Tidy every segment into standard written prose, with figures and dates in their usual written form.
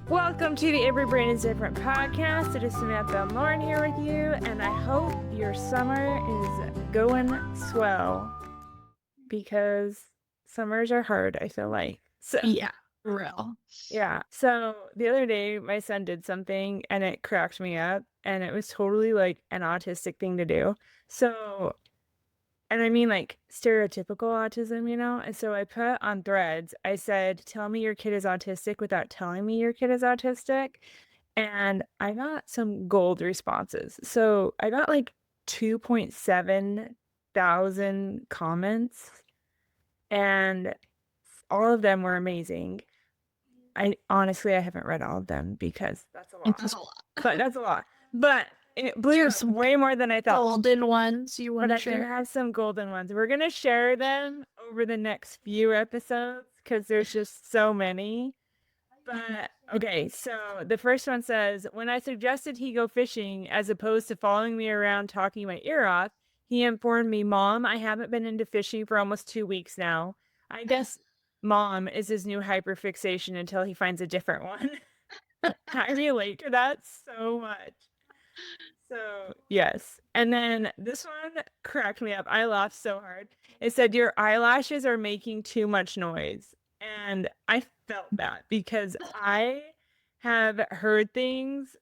Welcome to the Every Brain is Different podcast. It is Samantha and Lauren here with you, and I hope your summer is going swell because summers are hard, I feel like. So, Yeah, real. yeah. So the other day, my son did something and it cracked me up, and it was totally like an autistic thing to do. So, and I mean like stereotypical autism, And so I put on Threads, I said, tell me your kid is autistic without telling me your kid is autistic. And I got some gold responses. So I got like 2.7 thousand comments, and all of them were amazing. I haven't read all of them because that's a lot. That's a lot. But that's a lot. But it blew way more than I thought. Golden ones you want But to I do share? have some golden ones. We're going to share them over the next few episodes because there's just so many. But okay, so the first one says, when I suggested he go fishing as opposed to following me around talking my ear off, he informed me, Mom, I haven't been into fishing for almost 2 weeks now. I guess Mom is his new hyperfixation until he finds a different one. I relate to that so much. So, yes. And then this one cracked me up. I laughed so hard. It said, your eyelashes are making too much noise. And I felt that because I have heard things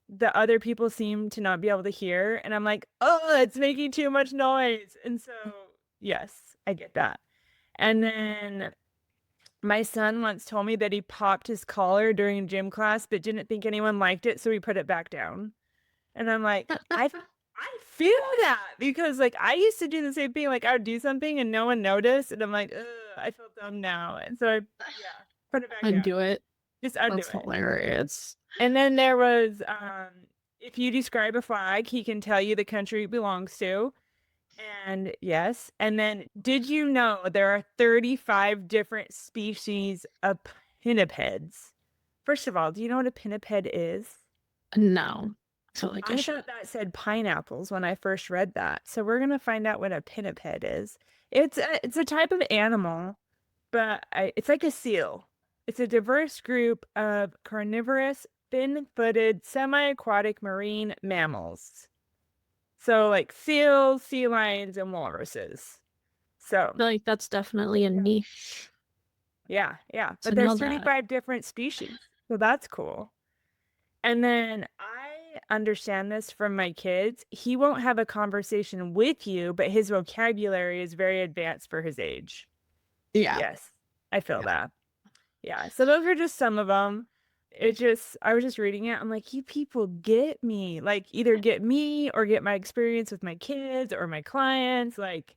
that other people seem to not be able to hear. And I'm like, oh, it's making too much noise. And so, yes, I get that. And then my son once told me that he popped his collar during gym class, but didn't think anyone liked it. So he put it back down. And I'm like, I feel that because like I used to do the same thing. Like I would do something and no one noticed, and I'm like, ugh, I feel dumb now. And so I put it back down. Undo it. Just undo That's it. hilarious. And then there was, if you describe a flag, he can tell you the country it belongs to. And yes. And then did you know there are 35 different species of pinnipeds? First of all, do you know what a pinniped is? No. So like I thought that said pineapples when I first read that. So we're gonna find out what a pinniped is. It's a type of animal, but it's like a seal. It's a diverse group of carnivorous, fin-footed, semi-aquatic marine mammals. So like seals, sea lions, and walruses. So I feel like that's definitely a niche. yeah. To But know there's that. 35 different species. So that's cool. And then I understand this from my kids. He won't have a conversation with you, but his vocabulary is very advanced for his age. Yeah. Yes, I feel that. Yeah. So those are just some of them. I was just reading it. I'm like, you people get me. Like, either get me or get my experience with my kids or my clients. Like,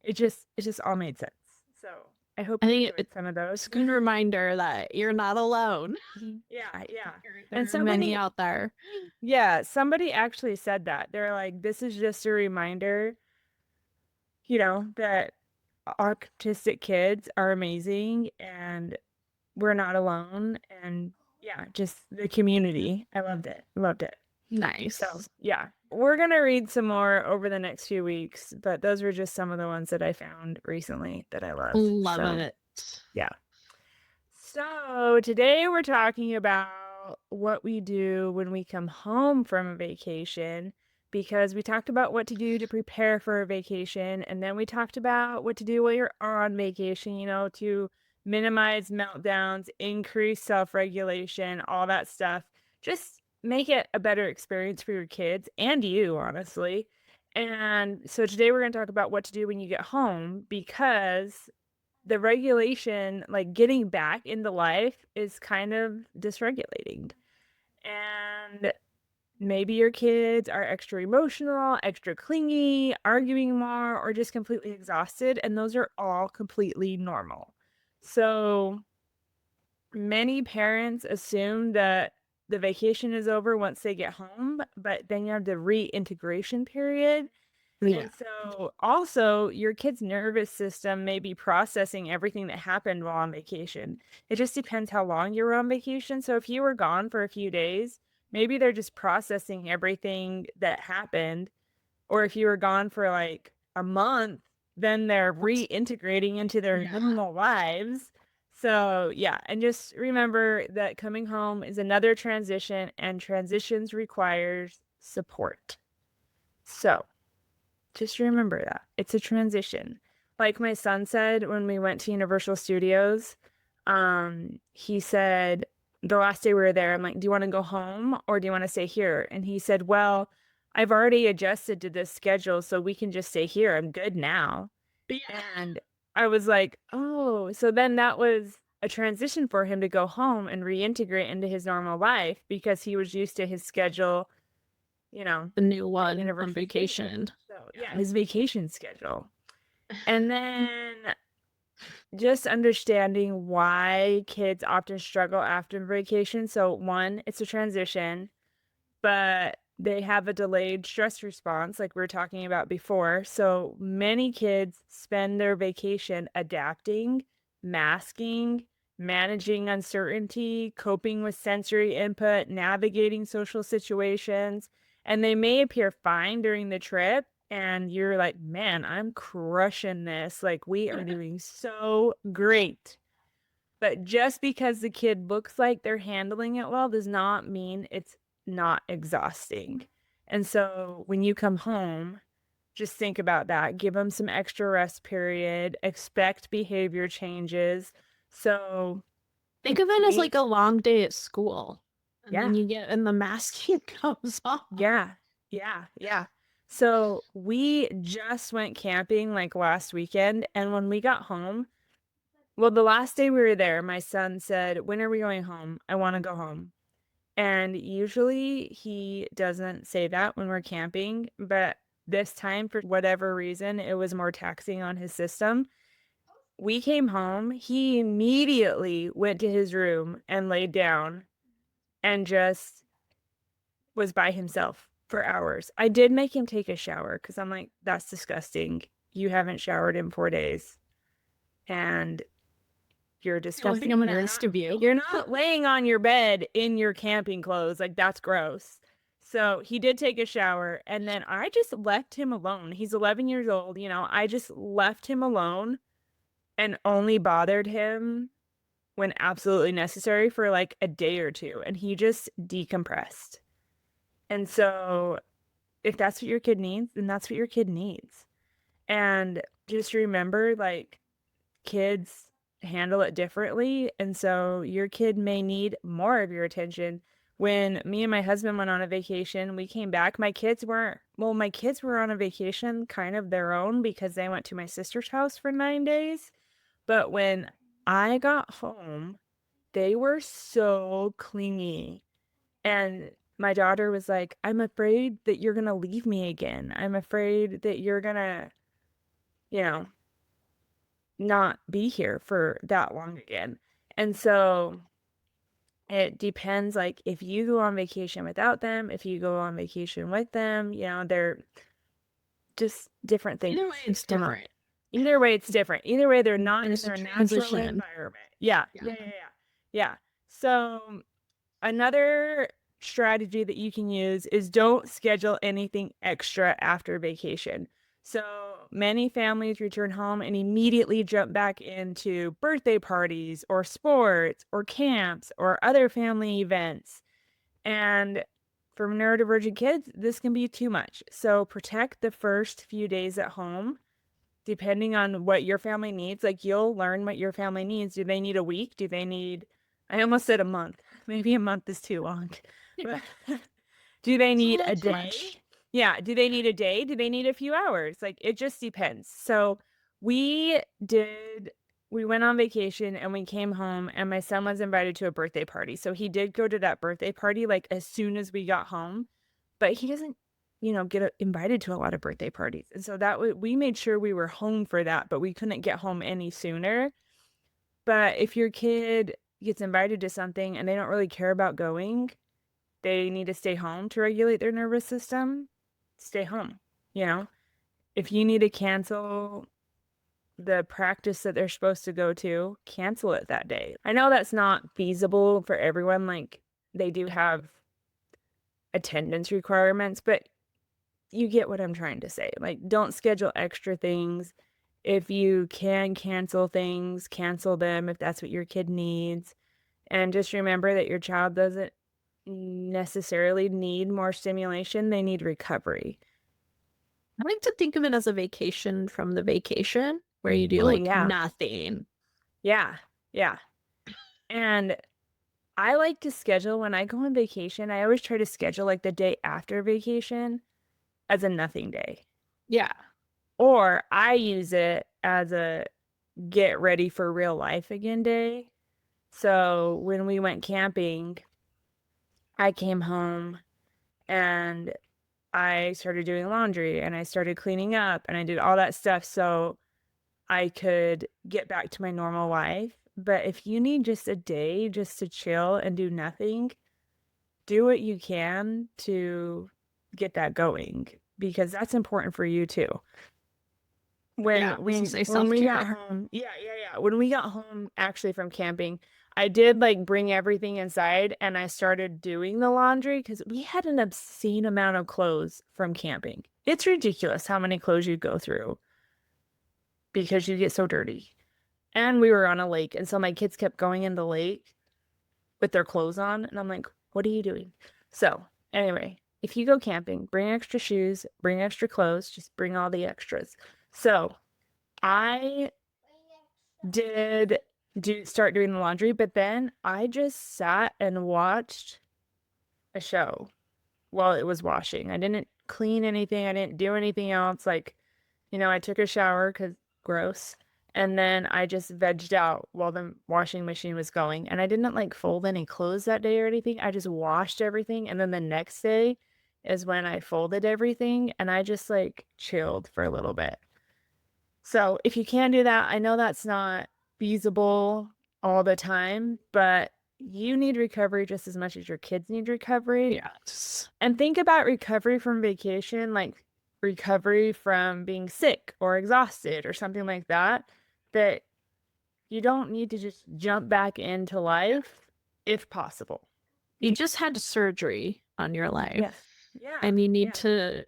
it just all made sense. So I hope I you think enjoyed some of those. it's a good reminder that you're not alone. Yeah. And so many out there. Yeah, somebody actually said that. They're like, this is just a reminder, that autistic kids are amazing and we're not alone. And yeah, just the community. I loved it. Loved it. Nice. So yeah, we're going to read some more over the next few weeks, but those were just some of the ones that I found recently that I loved. Love it. Yeah. So today we're talking about what we do when we come home from a vacation, because we talked about what to do to prepare for a vacation, and then we talked about what to do while you're on vacation, to minimize meltdowns, increase self-regulation, all that stuff. Just make it a better experience for your kids and you, honestly. And so today we're going to talk about what to do when you get home, because the regulation, like getting back into life, is kind of dysregulating. And maybe your kids are extra emotional, extra clingy, arguing more, or just completely exhausted. And those are all completely normal. So many parents assume that the vacation is over once they get home, but then you have the reintegration period. Yeah. And so also your kid's nervous system may be processing everything that happened while on vacation. It just depends how long you were on vacation. So if you were gone for a few days, maybe they're just processing everything that happened. Or if you were gone for like a month, then they're reintegrating into their normal lives. So, yeah, and just remember that coming home is another transition, and transitions requires support. So, just remember that. It's a transition. Like my son said when we went to Universal Studios, he said the last day we were there, I'm like, "Do you want to go home or do you want to stay here?" And he said, "Well, I've already adjusted to this schedule, so we can just stay here. I'm good now." And I was like, "Oh," so then that was a transition for him to go home and reintegrate into his normal life because he was used to his schedule, you know, The new at one on Universal vacation. Studios. So, yeah, his vacation schedule. And then just understanding why kids often struggle after vacation. So, one, it's a transition, but they have a delayed stress response, like we were talking about before. So many kids spend their vacation adapting, masking, managing uncertainty, coping with sensory input, navigating social situations, and they may appear fine during the trip. And you're like, man, I'm crushing this. Like, we are doing so great. But just because the kid looks like they're handling it well does not mean it's not exhausting. And so when you come home, just think about that. Give them some extra rest period, expect behavior changes. So Think of it as like a long day at school. And yeah. then you get and the masking comes off. Yeah. So we just went camping like last weekend, and when we got home, well, the last day we were there, my son said, "When are we going home? I want to go home." And usually he doesn't say that when we're camping, but this time, for whatever reason, it was more taxing on his system. We came home, he immediately went to his room and laid down and just was by himself for hours. I did make him take a shower because I'm like, that's disgusting. You haven't showered in 4 days. And you're disgusting. I'm gonna ask of you. You're not laying on your bed in your camping clothes. Like, that's gross. So he did take a shower, and then I just left him alone. He's 11 years old, I just left him alone and only bothered him when absolutely necessary for like a day or two, and he just decompressed. And so if that's what your kid needs, then that's what your kid needs. And just remember, like, kids handle it differently. And so your kid may need more of your attention. When me and my husband went on a vacation, we came back. My kids were on a vacation kind of their own because they went to my sister's house for 9 days. But when I got home, they were so clingy. And my daughter was like, "I'm afraid that you're going to leave me again. I'm afraid that you're going to, you know, not be here for that long again." And so it depends, like, if you go on vacation without them, if you go on vacation with them, they're just different things. Either way, it's different. Either way, it's different. Either way, they're not in It's a their natural transition. environment. Yeah. So another strategy that you can use is don't schedule anything extra after vacation. So many families return home and immediately jump back into birthday parties or sports or camps or other family events. And for neurodivergent kids, this can be too much. So protect the first few days at home, depending on what your family needs. Like, you'll learn what your family needs. Do they need a week? Do they need, I almost said a month. Maybe a month is too long. But do they need a day? Yeah. Do they need a day? Do they need a few hours? Like, it just depends. So we went on vacation and we came home, and my son was invited to a birthday party. So he did go to that birthday party like as soon as we got home, but he doesn't, get invited to a lot of birthday parties. And so we made sure we were home for that, but we couldn't get home any sooner. But if your kid gets invited to something and they don't really care about going, they need to stay home to regulate their nervous system, stay home. If you need to cancel the practice that they're supposed to go to, cancel it that day. I know that's not feasible for everyone. Like, they do have attendance requirements, but you get what I'm trying to say. Like, don't schedule extra things. If you can cancel things, cancel them if that's what your kid needs. And just remember that your child doesn't necessarily need more stimulation, they need recovery. I like to think of it as a vacation from the vacation where you do Oh, like yeah. nothing. Yeah. Yeah. And I like to schedule when I go on vacation, I always try to schedule like the day after vacation as a nothing day. Yeah. Or I use it as a get ready for real life again day. So when we went camping, I came home and I started doing laundry and I started cleaning up and I did all that stuff so I could get back to my normal life. But if you need just a day just to chill and do nothing, do what you can to get that going because that's important for you too. Yeah, When we got home, when we got home actually from camping, I did like bring everything inside and I started doing the laundry because we had an obscene amount of clothes from camping. It's ridiculous how many clothes you go through because you get so dirty. And we were on a lake, and so my kids kept going in the lake with their clothes on, and I'm like, what are you doing? So, anyway, if you go camping, bring extra shoes, bring extra clothes, just bring all the extras. So, I did start doing the laundry, but then I just sat and watched a show while it was washing. I didn't clean anything, I didn't do anything else. Like, I took a shower because gross. And then I just vegged out while the washing machine was going. And I didn't like fold any clothes that day or anything. I just washed everything. And then the next day is when I folded everything and I just like chilled for a little bit. So if you can do that, I know that's not feasible all the time, but you need recovery just as much as your kids need recovery. Yes. And think about recovery from vacation, like recovery from being sick or exhausted or something like that, that you don't need to just jump back into life if possible. You just had surgery on your life. Yes. Yeah. And you need to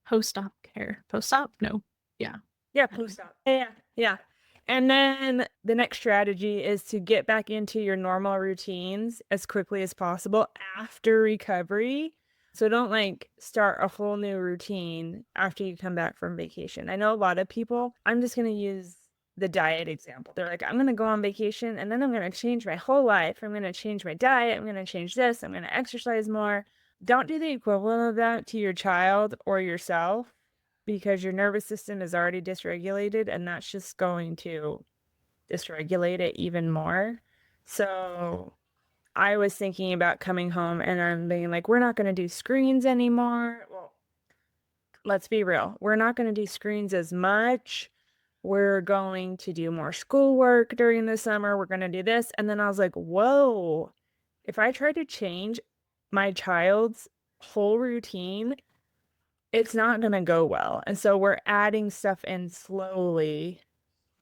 post-op care. Post-op? No. Yeah. Yeah, post-op. Yeah. Yeah. And then the next strategy is to get back into your normal routines as quickly as possible after recovery. So don't like start a whole new routine after you come back from vacation. I know a lot of people, I'm just going to use the diet example. They're like, I'm going to go on vacation and then I'm going to change my whole life. I'm going to change my diet. I'm going to change this. I'm going to exercise more. Don't do the equivalent of that to your child or yourself because your nervous system is already dysregulated and that's just going to dysregulate it even more. So I was thinking about coming home and I'm being like, we're not going to do screens anymore. Well, let's be real. We're not going to do screens as much. We're going to do more schoolwork during the summer. We're going to do this. And then I was like, whoa, if I try to change my child's whole routine, it's not going to go well. And so we're adding stuff in slowly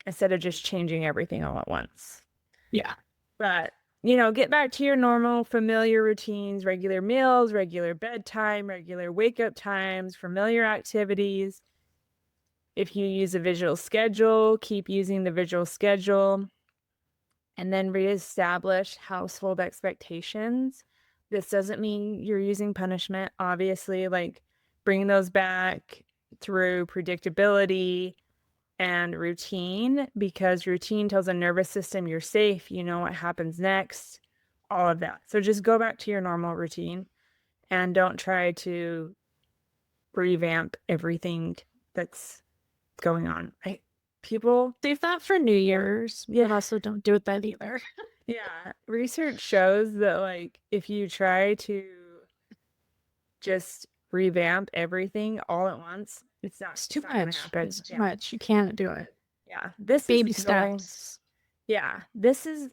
instead of just changing everything all at once. Yeah. But, get back to your normal familiar routines, regular meals, regular bedtime, regular wake up times, familiar activities. If you use a visual schedule, keep using the visual schedule. And then reestablish household expectations. This doesn't mean you're using punishment, obviously, like bring those back through predictability and routine, because routine tells the nervous system you're safe, you know what happens next, all of that. So just go back to your normal routine and don't try to revamp everything that's going on. Right? People save that for New Year's, but also don't do it then either. Yeah, research shows that like if you try to just revamp everything all at once, it's too much. It's too Yeah. much. You can't do it. Yeah, this Baby is going, steps. yeah, this is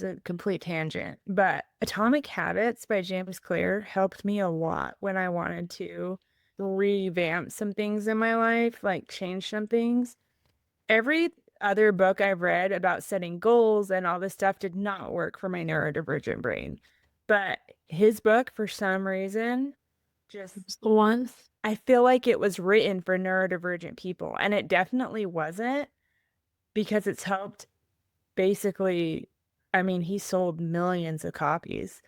a complete tangent, but Atomic Habits by James Clear helped me a lot when I wanted to revamp some things in my life, like change some things. Every other book I've read about setting goals and all this stuff did not work for my neurodivergent brain. But his book, for some reason, Just, It's the one. I feel like it was written for neurodivergent people, and it definitely wasn't, because it's helped basically, I mean, he sold millions of copies.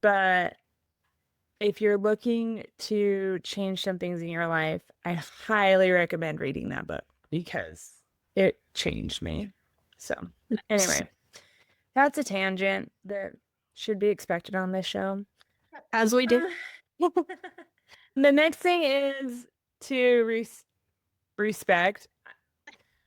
But if you're looking to change some things in your life, I highly recommend reading that book because it changed me. So, Nice. anyway, that's a tangent that should be expected on this show. As we do. The next thing is to respect.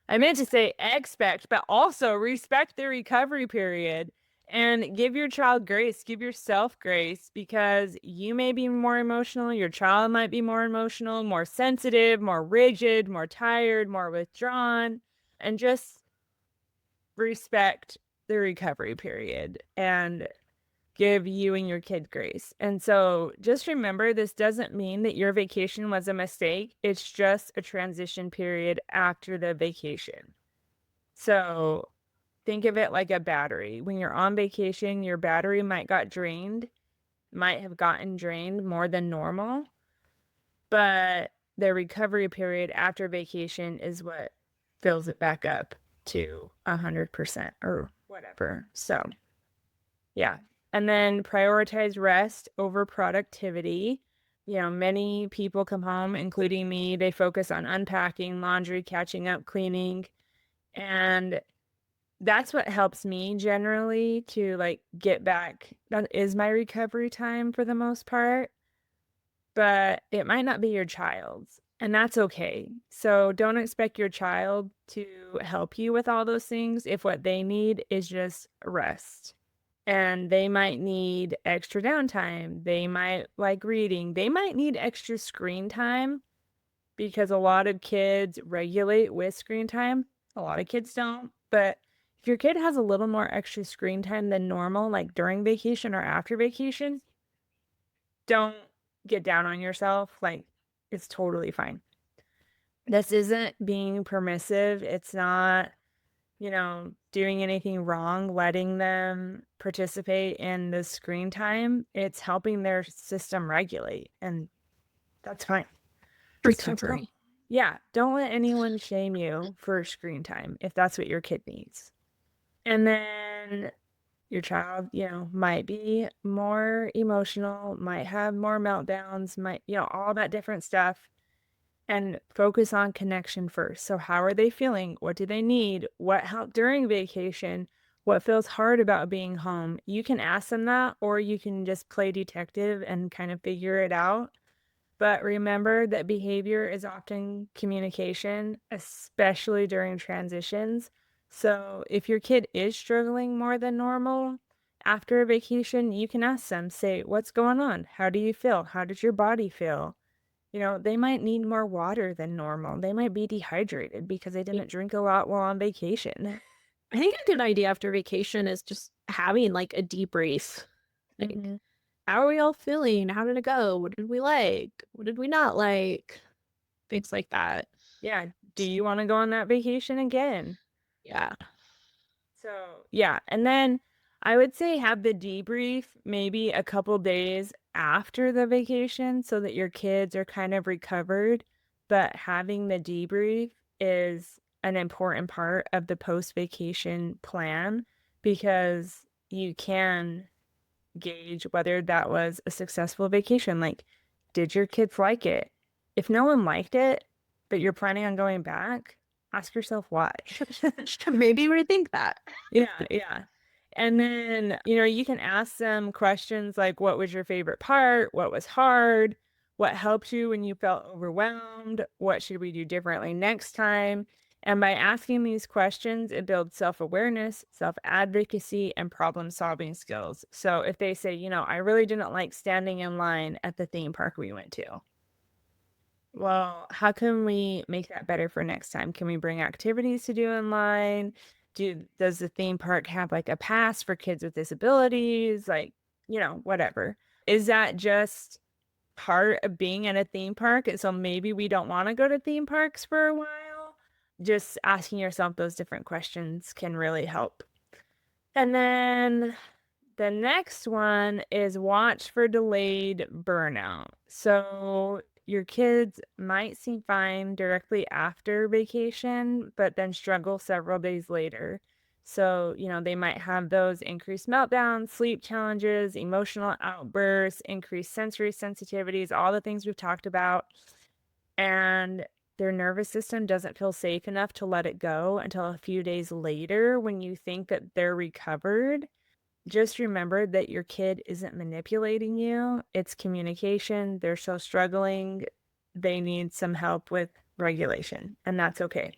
I meant to say expect, but also respect the recovery period and give your child grace, give yourself grace, because you may be more emotional, your child might be more emotional, more sensitive, more rigid, more tired, more withdrawn, and just respect the recovery period and give you and your kid grace. And so just remember, this doesn't mean that your vacation was a mistake. It's just a transition period after the vacation. So think of it like a battery. When you're on vacation, your battery might have gotten drained more than normal, but the recovery period after vacation is what fills it back up to 100% or whatever. So, yeah. And then prioritize rest over productivity. You know, many people come home, including me, they focus on unpacking, laundry, catching up, cleaning. And that's what helps me generally to like get back. That is my recovery time for the most part, but it might not be your child's, and that's okay. So don't expect your child to help you with all those things if what they need is just rest. And they might need extra downtime. They might like reading. They might need extra screen time because a lot of kids regulate with screen time. A lot of kids don't. But if your kid has a little more extra screen time than normal, like during vacation or after vacation, don't get down on yourself. Like, it's totally fine. This isn't being permissive. It's not, doing anything wrong, letting them participate in the screen time. It's helping their system regulate, and that's fine. Recovery. Yeah, don't let anyone shame you for screen time if that's what your kid needs. And then your child, might be more emotional, might have more meltdowns, might, all that different stuff. And focus on connection first. So, how are they feeling? What do they need? What helped during vacation? What feels hard about being home? You can ask them that, or you can just play detective and kind of figure it out. But remember that behavior is often communication, especially during transitions. So if your kid is struggling more than normal after a vacation, you can ask them, say, what's going on? How do you feel? How does your body feel? They might need more water than normal. They might be dehydrated because they didn't drink a lot while on vacation. I think a good idea after vacation is just having like a debrief. Like, Mhm. how are we all feeling? How did it go? What did we like? What did we not like? Things like that. Yeah. Do you want to go on that vacation again? Yeah. So, yeah. And then I would say have the debrief maybe a couple days after the vacation so that your kids are kind of recovered. But having the debrief is an important part of the post vacation plan because you can gauge whether that was a successful vacation. Like, did your kids like it? If no one liked it, but you're planning on going back, ask yourself why. Maybe rethink that. Yeah, yeah. And then, you can ask them questions like, what was your favorite part? What was hard? What helped you when you felt overwhelmed? What should we do differently next time? And by asking these questions, it builds self-awareness, self-advocacy, and problem-solving skills. So if they say, I really didn't like standing in line at the theme park we went to. Well, how can we make that better for next time? Can we bring activities to do in line? Does the theme park have like a pass for kids with disabilities? Like, whatever. Is that just part of being at a theme park? And so maybe we don't want to go to theme parks for a while. Just asking yourself those different questions can really help. And then The next one is watch for delayed burnout. So your kids might seem fine directly after vacation, but then struggle several days later. So, they might have those increased meltdowns, sleep challenges, emotional outbursts, increased sensory sensitivities, all the things we've talked about. And their nervous system doesn't feel safe enough to let it go until a few days later when you think that they're recovered. Just remember that your kid isn't manipulating you. It's communication. They're so struggling. They need some help with regulation, and that's okay.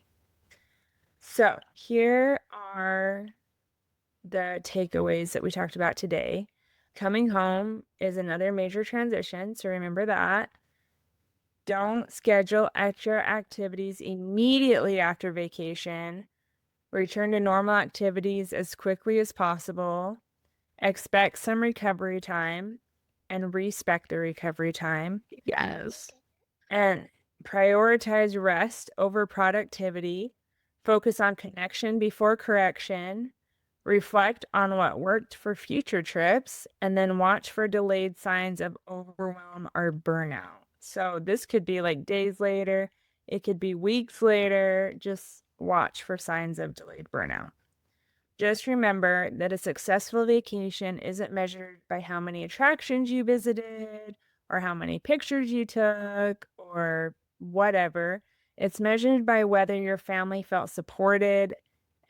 So, here are the takeaways that we talked about today. Coming home is another major transition, so remember that. Don't schedule extra activities immediately after vacation. Return to normal activities as quickly as possible. Expect some recovery time and respect the recovery time. Yes. And prioritize rest over productivity. Focus on connection before correction. Reflect on what worked for future trips. And then watch for delayed signs of overwhelm or burnout. So this could be like days later. It could be weeks later. Just watch for signs of delayed burnout. Just remember that a successful vacation isn't measured by how many attractions you visited or how many pictures you took or whatever. It's measured by whether your family felt supported.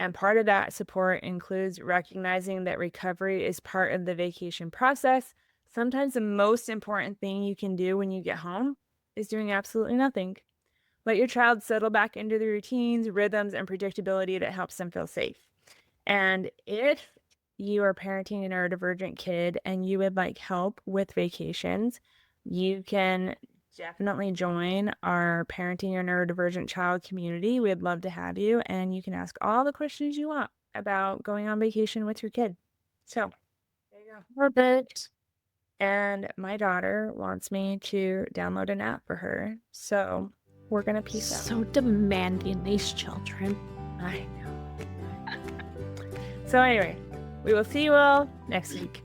And part of that support includes recognizing that recovery is part of the vacation process. Sometimes the most important thing you can do when you get home is doing absolutely nothing. Let your child settle back into the routines, rhythms, and predictability that helps them feel safe. And if you are parenting a neurodivergent kid and you would like help with vacations, you can definitely join our Parenting Your Neurodivergent Child community. We'd love to have you, and you can ask all the questions you want about going on vacation with your kid. So, there you go. Perfect. And my daughter wants me to download an app for her. So, we're going to peace out. So demanding, these children. I know. So anyway, we will see you all next week.